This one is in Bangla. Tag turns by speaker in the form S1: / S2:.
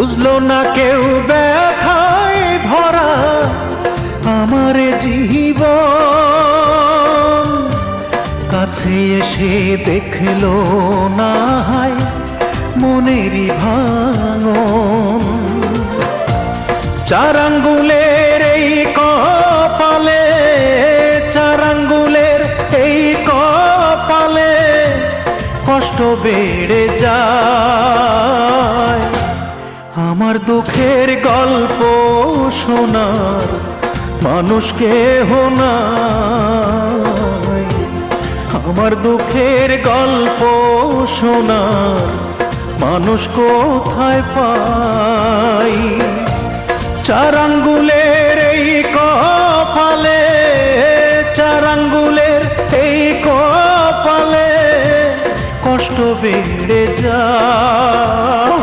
S1: বুঝলো না কেউ ব্যথায় ভরা আমার জীবন, কাছে এসে দেখলো না হায় মনেরই ভাঙন। চার আঙ্গুলের এই কপালে, চার আঙ্গুলের এই কপালে কষ্ট বেড়ে যায়। আমার দুঃখের গল্প শোনার মানুষ কেহ নাই, আমার দুঃখের গল্প শোনার মানুষ কোথায় পাই। চার আঙ্গুলের এই কপালে, চার আঙ্গুলের এই কপালে কষ্ট বেড়ে যায়।